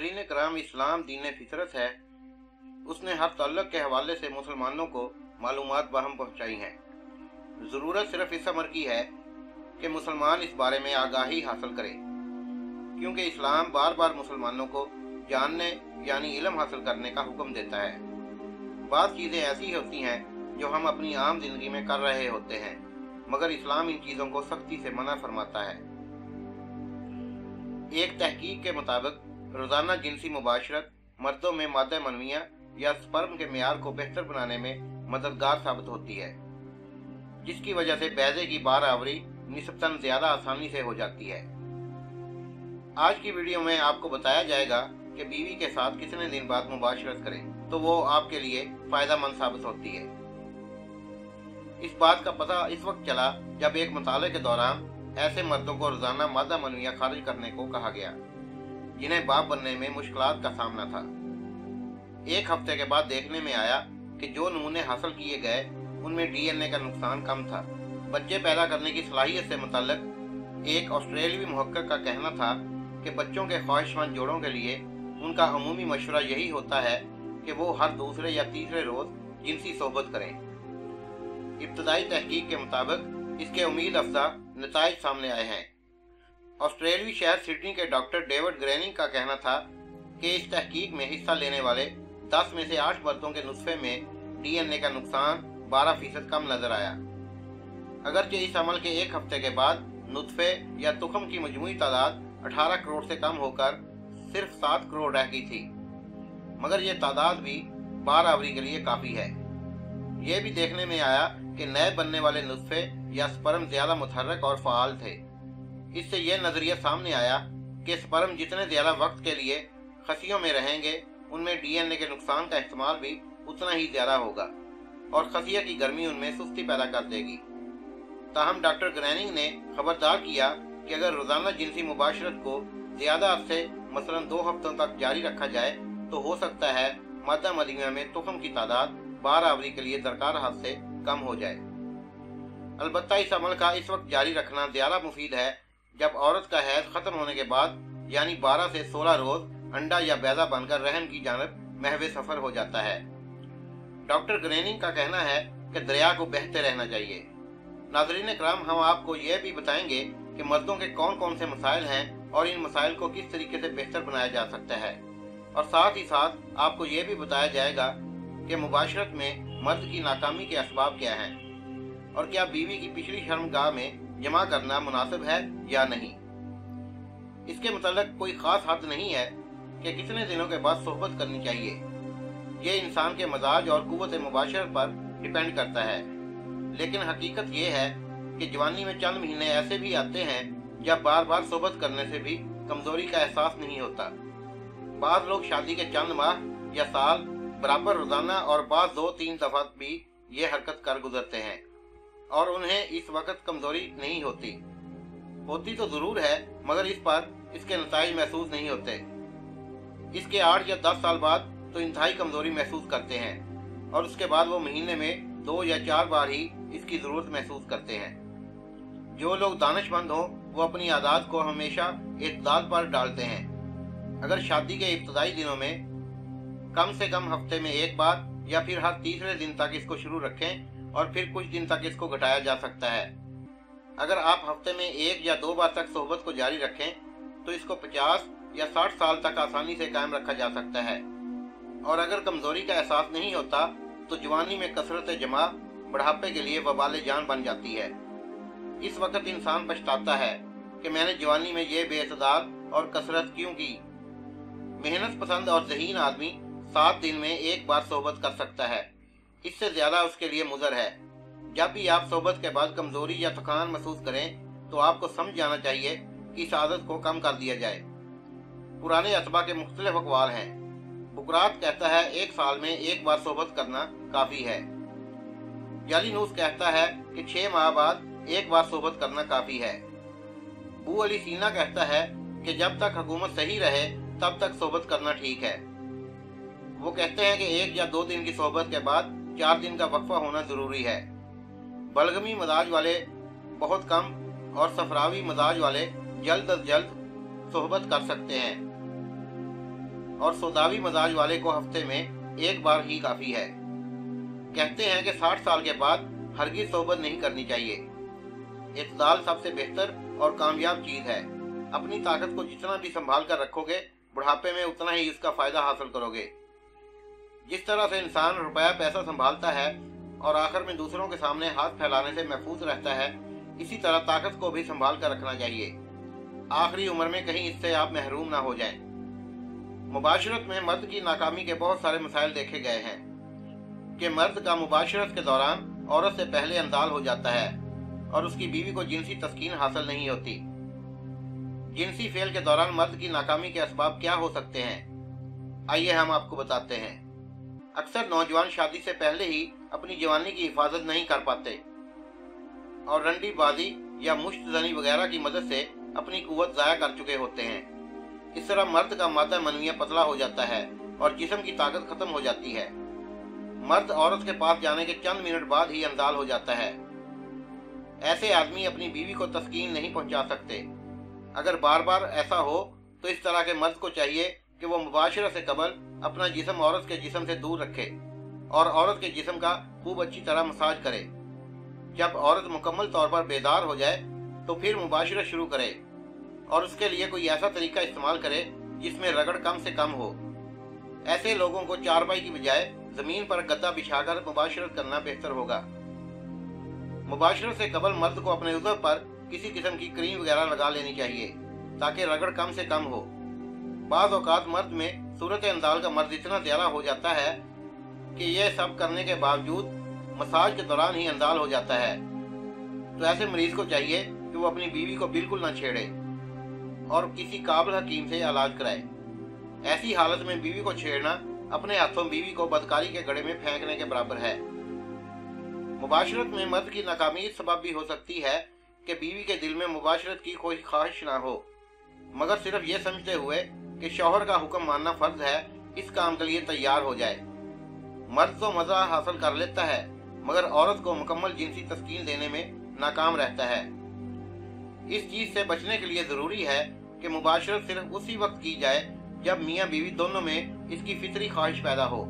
नाज़रीन कराम, इस्लाम दीन फितरत है। उसने हर ताल्लुक के हवाले से मुसलमानों को मालूमात बहम पहुँचाई हैं। ज़रूरत सिर्फ इस अमर की है कि मुसलमान इस बारे में आगाही हासिल करें, क्योंकि इस्लाम बार बार मुसलमानों को जानने यानी इल्म हासिल करने का हुक्म देता है। बात चीज़ें ऐसी होती हैं जो हम अपनी आम जिंदगी में कर रहे होते हैं, मगर इस्लाम इन चीज़ों को सख्ती से मना फरमाता है। एक तहकीक के मुताबिक रोज़ाना जिनसी मुबाशरत मर्दों में मादा मनविया या स्पर्म के मियार को बेहतर बनाने में मददगार साबित होती है, जिसकी वजह से बैज़े की बार आवरी निस्बतन ज़्यादा आसानी से हो जाती है। आज की वीडियो में आपको बताया जाएगा कि बीवी के साथ कितने दिन बाद मुबाशरत करें तो वो आपके लिए फ़ायदेमंद साबित होती है। इस बात का पता इस वक्त चला जब एक मुताले के दौरान ऐसे मर्दों को रोज़ाना मादा मनविया खारिज करने को कहा गया जिन्हें बाप बनने में मुश्किलात का सामना था। एक हफ्ते के बाद देखने में आया कि जो नमूने हासिल किए गए उनमें डीएनए का नुकसान कम था। बच्चे पैदा करने की सलाहियत से मुतल्लिक एक ऑस्ट्रेलियाई मुहक्किक का कहना था कि बच्चों के ख्वाहिशमंद जोड़ों के लिए उनका अमूमी मशवरा यही होता है कि वो हर दूसरे या तीसरे रोज़ जिनसी सोहबत करें। इब्तदाई तहकीक के मुताबिक इसके उम्मीद अफजा नताइज सामने आए हैं। ऑस्ट्रेलियाई शहर सिडनी के डॉक्टर डेविड ग्रेनिंग का कहना था कि इस तहकीक में हिस्सा लेने वाले 10 में से 8 मर्दों के नुस्खे में डीएनए का नुकसान 12% कम नजर आया। अगरचे इस अमल के एक हफ्ते के बाद नुतफे या तुखम की मजमूई तादाद 18 करोड़ से कम होकर सिर्फ 7 करोड़ रह गई थी, मगर यह तादाद भी बार आवरी के लिए काफ़ी है। यह भी देखने में आया कि नए बनने वाले नुस्खे या स्पर्म ज़्यादा मुतहर्रिक और फ़ाल थे। इससे यह नज़रिया सामने आया कि स्पर्म जितने ज़्यादा वक्त के लिए खसियों में रहेंगे उनमें डीएनए के नुकसान का इस्तेमाल भी उतना ही ज़्यादा होगा और खसिया की गर्मी उनमें सुस्ती पैदा कर देगी। ताहम डॉक्टर ग्रेनिंग ने खबरदार किया कि अगर रोज़ाना जिनसी मुबाशरत को ज़्यादा अरसे मसलन 2 हफ्तों तक जारी रखा जाए तो हो सकता है मादा मनविया में तुखम की तादाद बार आवरी के लिए दरकार हद से कम हो जाए। अलबत्ता इस अमल का इस वक्त जारी रखना ज़्यादा मुफीद है जब औरत का हैज ख़त्म होने के बाद यानी 12 से 16 रोज़ अंडा या बैदा बनकर रहम की जानब महवे सफ़र हो जाता है। डॉक्टर ग्रेनिंग का कहना है कि दरिया को बहते रहना चाहिए। नाज़रीन कराम, हम आपको यह भी बताएंगे कि मर्दों के कौन कौन से मसाइल हैं और इन मसाइल को किस तरीके से बेहतर बनाया जा सकता है, और साथ ही साथ आपको ये भी बताया जाएगा कि मुबाशरत में मर्द की नाकामी के असबाब क्या हैं और क्या बीवी की पिछली शर्मगाह में जमा करना मुनासिब है या नहीं। इसके मतलब कोई ख़ास हद नहीं है कि कितने दिनों के बाद सोहबत करनी चाहिए। ये इंसान के मजाज और कुव्वत मुबाशरत पर डिपेंड करता है, लेकिन हकीकत ये है कि जवानी में चंद महीने ऐसे भी आते हैं जब बार बार सोहबत करने से भी कमज़ोरी का एहसास नहीं होता। बाद लोग शादी के चंद माह या साल बराबर रोज़ाना और बाद 2-3 दफ़ा भी ये हरकत कर गुजरते हैं और उन्हें इस वक्त कमज़ोरी नहीं होती तो ज़रूर है, मगर इस पर इसके नताइज महसूस नहीं होते। इसके 8 या 10 साल बाद तो इंतहाई कमज़ोरी महसूस करते हैं और उसके बाद वो महीने में 2 या 4 बार ही इसकी ज़रूरत महसूस करते हैं। जो लोग दानिशमंद हों वो अपनी आदत को हमेशा इत्दाल पर डालते हैं। अगर शादी के इब्तदाई दिनों में कम से कम हफ्ते में 1 बार या फिर हर तीसरे दिन तक इसको शुरू रखें और फिर कुछ दिन तक इसको घटाया जा सकता है। अगर आप हफ्ते में 1 या 2 बार तक सोहबत को जारी रखें तो इसको 50 या 60 साल तक आसानी से कायम रखा जा सकता है। और अगर कमज़ोरी का एहसास नहीं होता तो जवानी में कसरत जमा बुढ़ापे के लिए वबाल जान बन जाती है। इस वक्त इंसान पछताता है कि मैंने जवानी में ये बेअतदाल और कसरत क्यों की। मेहनत पसंद और ज़हीन आदमी 7 दिन में 1 बार सोहबत कर सकता है, इससे ज़्यादा उसके लिए मुज़र है। जब भी आप सोहबत के बाद कमज़ोरी या थकान महसूस करें तो आपको समझ जाना चाहिए कि इस आदत को कम कर दिया जाए। पुराने अतबा के मुख्तलिफ अक़वाल हैं। बुकरात कहता है 1 साल में 1 बार सोहबत करना काफ़ी है। जालिनूस कहता है कि 6 माह बाद 1 बार सोहबत करना काफ़ी है। अबू अली सीना कहता है कि जब तक हुकूमत सही रहे तब तक सोहबत करना ठीक है। वो कहते हैं कि 1 या 2 दिन की सोहबत के बाद 4 दिन का वक्फा होना ज़रूरी है। बलगमी मजाज वाले बहुत कम और सफरावी मजाज वाले जल्द अज जल्द सोहबत कर सकते हैं। और सौदावी मजाज वाले को हफ्ते में एक बार ही काफी है। कहते हैं कि 60 साल के बाद हरगिज सोबत नहीं करनी चाहिए। इत्दाल सबसे बेहतर और कामयाब चीज है। अपनी ताकत को जितना भी संभाल कर रखोगे, बुढ़ापे में उतना ही इसका फायदा हासिल करोगे। जिस तरह से इंसान रुपया पैसा संभालता है और आखिर में दूसरों के सामने हाथ फैलाने से महफूज रहता है, इसी तरह ताकत को भी संभाल कर रखना चाहिए। आखिरी उम्र में कहीं इससे आप महरूम ना हो जाएं। मुबाशरत में मर्द की नाकामी के बहुत सारे मसाइल देखे गए हैं कि मर्द का मुबाशरत के दौरान औरत से पहले अंदाल हो जाता है और उसकी बीवी को जिनसी तस्कीन हासिल नहीं होती। जिनसी फेल के दौरान मर्द की नाकामी के असबाब क्या हो सकते हैं, आइए हम आपको बताते हैं। अक्सर नौजवान शादी से पहले ही अपनी जवानी की हिफाजत नहीं कर पाते और रंडी बाजी या मुश्तजनी वगैरह की मदद से अपनी कुव्वत ज़ाया कर चुके होते हैं। इस तरह मर्द का मादा मनविया पतला हो जाता है और जिस्म की ताकत खत्म हो जाती है। मर्द औरत के पास जाने के चंद मिनट बाद ही अंदाल हो जाता है। ऐसे आदमी अपनी बीवी को तस्कीन नहीं पहुंचा सकते। अगर बार बार ऐसा हो तो इस तरह के मर्द को चाहिए कि वो मुबाशरत से कबल अपना जिस्म औरत के जिस्म से दूर रखे और औरत के जिस्म का खूब अच्छी तरह मसाज करे। जब औरत मुकम्मल तौर पर बेदार हो जाए तो फिर मुबाशरत शुरू करे और उसके लिए कोई ऐसा तरीका इस्तेमाल करे जिसमें रगड़ कम से कम हो। ऐसे लोगों को चारपाई की बजाय जमीन पर गद्दा बिछाकर मुबाशरत करना बेहतर होगा। मुबाशरत से कबल मर्द को अपने उज़्व पर किसी किस्म की क्रीम वगैरह लगा लेनी चाहिए ताकि रगड़ कम से कम हो। बाज़ औक़ात मर्द में सूरत अंदाल का मर्द इतना ज्यादा हो जाता है कि यह सब करने के बावजूद मसाज के दौरान ही अंदाल हो जाता है। तो ऐसे मरीज को चाहिए कि वो अपनी बीवी को बिल्कुल न छेड़े और किसी काबिल हकीम से इलाज कराए। ऐसी हालत में बीवी को छेड़ना अपने हाथों बीवी को बदकारी के गड्ढे में फेंकने के बराबर है। मुबाशरत में मर्द की नाकामी इस सबब भी हो सकती है कि बीवी के दिल में मुबाशरत की कोई ख्वाहिश ना हो, मगर सिर्फ ये समझते हुए कि शौहर का हुक्म मानना फर्ज है, इस काम के लिए तैयार हो जाए। मर्द तो मजा हासिल कर लेता है मगर औरत को मुकम्मल जिनसी तस्कीन देने में नाकाम रहता है। इस चीज से बचने के लिए जरूरी है कि मुबाशरत सिर्फ उसी वक्त की जाए जब मियाँ बीवी दोनों में इसकी फितरी ख्वाहिश पैदा हो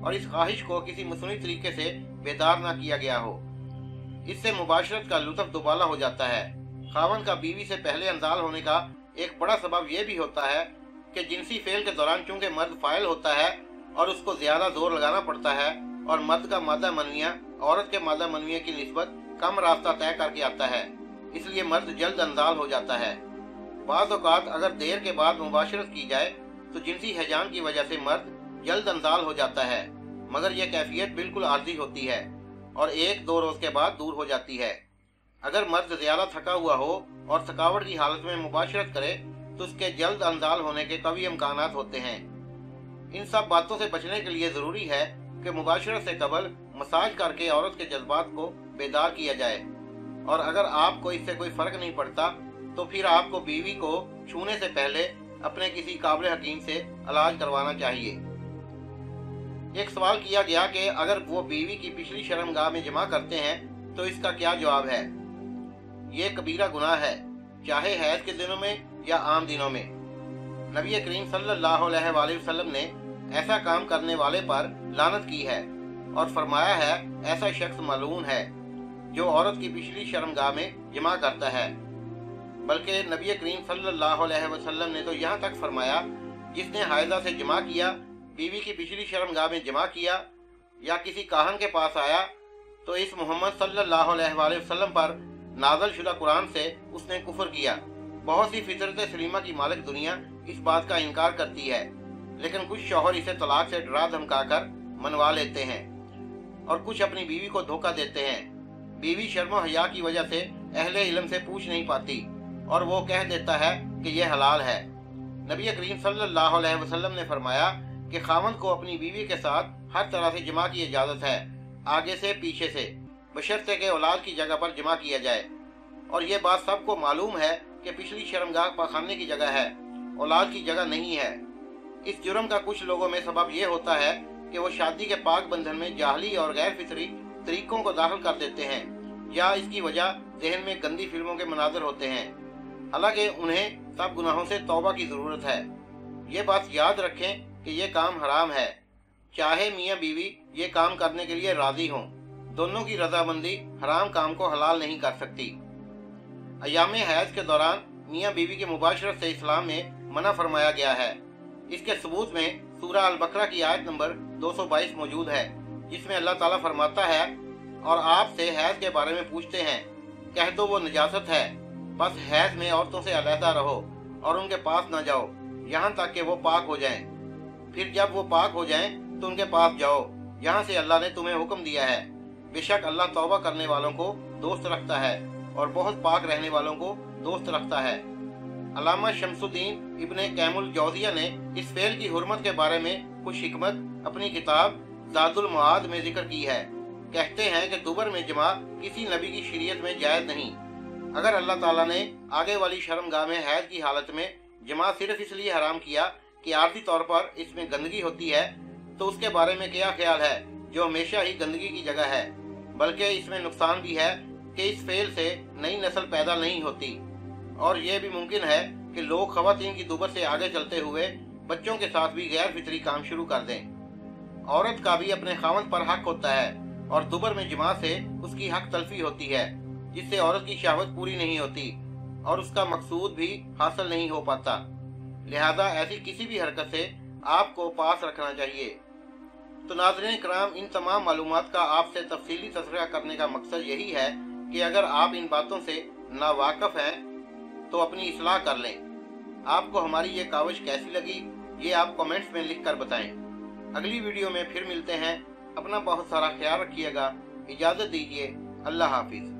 और इस ख्वाहिश को किसी मसनूई तरीके से बेदार ना किया गया हो। इससे मुबाशरत का लुत्फ दुबाला हो जाता है। खावन का बीवी से पहले अंदाल होने का एक बड़ा सबब यह भी होता है कि जिनसी फेल के दौरान चूंकि मर्द फाइल होता है और उसको ज्यादा जोर लगाना पड़ता है और मर्द का मादा मनविया औरत के मादा मनविया की निस्बत कम रास्ता तय करके आता है, इसलिए मर्द जल्द अंदाल हो जाता है। बाज़ औक़ात अगर देर के बाद मुबाशरत की जाए तो जिनसी हैजान की वजह से मर्द जल्द अंदाल हो जाता है, मगर यह कैफियत बिल्कुल आर्जी होती है और 1-2 रोज के बाद दूर हो जाती है। अगर मर्द ज्यादा थका हुआ हो और थकावट की हालत में मुबाशरत करे तो उसके जल्द अंदाल होने के कभी इम्कानात होते हैं। इन सब बातों से बचने के लिए जरूरी है कि मुबाशरत से कबल मसाज करके औरत के जज्बात को बेदार किया जाए और अगर आपको इससे कोई फर्क नहीं पड़ता तो फिर आपको बीवी को छूने से पहले अपने किसी काबिल हकीम से इलाज करवाना चाहिए। एक सवाल किया गया कि अगर वो बीवी की पिछली शर्मगाह में जमा करते हैं तो इसका क्या जवाब है। ये कबीरा गुनाह है, चाहे हैज के दिनों में या आम दिनों में। नबी करीम सल्लल्लाहु अलैहि वसल्लम ने ऐसा काम करने वाले पर लानत की है और फरमाया है ऐसा शख्स मलून है जो औरत की पिछली शर्मगाह में जमा करता है। बल्कि नबी करीम सल्लल्लाहु अलैहि वसल्लम ने तो यहाँ तक फरमाया जिसने हायदा से जमा किया, बीवी की पिछली शर्मगाह में जमा किया या किसी काहन के पास आया तो इस मोहम्मद सल्लल्लाहु अलैहि वसल्लम पर नाज़िल शुदा कुरान से उसने कुफर किया। बहुत सी फितरत सलीमा की मालिक दुनिया इस बात का इनकार करती है, लेकिन कुछ शौहर इसे तलाक से डरा धमका कर मनवा लेते हैं और कुछ अपनी बीवी को धोखा देते हैं। बीवी शर्म हया की वजह से अहले इल्म से पूछ नहीं पाती और वो कह देता है कि यह हलाल है। नबी करीम सल्लल्लाहु अलैहि वसल्लम ने फरमाया कि खावंद को अपनी बीवी के साथ हर तरह से जमा की इजाजत है, आगे से पीछे से, बशर्ते के औलाद की जगह पर जमा किया जाए। और ये बात सबको मालूम है कि पिछली शर्मगाह पाखाने की जगह है, औलाद की जगह नहीं है। इस जुर्म का कुछ लोगों में सबब यह होता है कि वो शादी के पाक बंधन में जाहली और गैर फितरी तरीकों को दाखिल कर देते हैं या इसकी वजह जहन में गंदी फिल्मों के मनाजर होते हैं। हालांकि उन्हें सब गुनाहों से तौबा की जरूरत है। یہ بات یاد رکھیں کہ یہ کام حرام ہے، چاہے میاں بیوی یہ کام کرنے کے لیے راضی ہوں، دونوں کی رضامندی حرام کام کو حلال نہیں کر سکتی۔ ایام حیض کے دوران میاں بیوی کے مباشرت سے اسلام میں منع فرمایا گیا ہے۔ اس کے ثبوت میں سورہ البقرہ کی آیت نمبر 222 موجود ہے، جس میں اللہ تعالیٰ فرماتا ہے، اور آپ سے حیض کے بارے میں پوچھتے ہیں، کہہ دو وہ نجاست ہے، بس حیض میں عورتوں سے علیحدہ رہو اور ان کے پاس نہ جاؤ یہاں تک کہ وہ پاک ہو جائیں، پھر جب وہ پاک ہو جائیں تو ان کے پاس جاؤ یہاں سے اللہ نے تمہیں حکم دیا ہے، بے شک اللہ توبہ کرنے والوں کو دوست رکھتا ہے اور بہت پاک رہنے والوں کو دوست رکھتا ہے۔ علامہ شمس الدین ابن قیم الجوزیہ نے اس فعل کی حرمت کے بارے میں کچھ حکمت اپنی کتاب زاد المعاد میں ذکر کی ہے۔ کہتے ہیں کہ دبر میں جماع کسی نبی کی شریعت میں جائز نہیں۔ اگر اللہ تعالیٰ نے آگے والی شرمگاہ میں حیض کی حالت میں جماع صرف اس لیے حرام کیا کہ عارضی طور پر اس میں گندگی ہوتی ہے، تو اس کے بارے میں کیا خیال ہے جو ہمیشہ ہی گندگی کی جگہ ہے؟ بلکہ اس میں نقصان بھی ہے کہ اس فعل سے نئی نسل پیدا نہیں ہوتی، اور یہ بھی ممکن ہے کہ لوگ خواتین کی دبر سے آگے چلتے ہوئے بچوں کے ساتھ بھی غیر فطری کام شروع کر دیں۔ عورت کا بھی اپنے خاوند پر حق ہوتا ہے، اور دبر میں جماع سے اس کی حق تلفی ہوتی ہے، جس سے عورت کی شہوت پوری نہیں ہوتی اور اس کا مقصود بھی حاصل نہیں ہو پاتا۔ لہذا ایسی کسی بھی حرکت سے آپ کو پاس رکھنا چاہیے۔ تو ناظرین کرام، ان تمام معلومات کا آپ سے تفصیلی تذکرہ کرنے کا مقصد یہی ہے کہ اگر آپ ان باتوں سے ناواقف ہیں تو اپنی اصلاح کر لیں۔ آپ کو ہماری یہ کاوش کیسی لگی یہ آپ کمنٹس میں لکھ کر بتائیں۔ اگلی ویڈیو میں پھر ملتے ہیں۔ اپنا بہت سارا خیال رکھیے گا۔ اجازت دیجیے۔ اللہ حافظ۔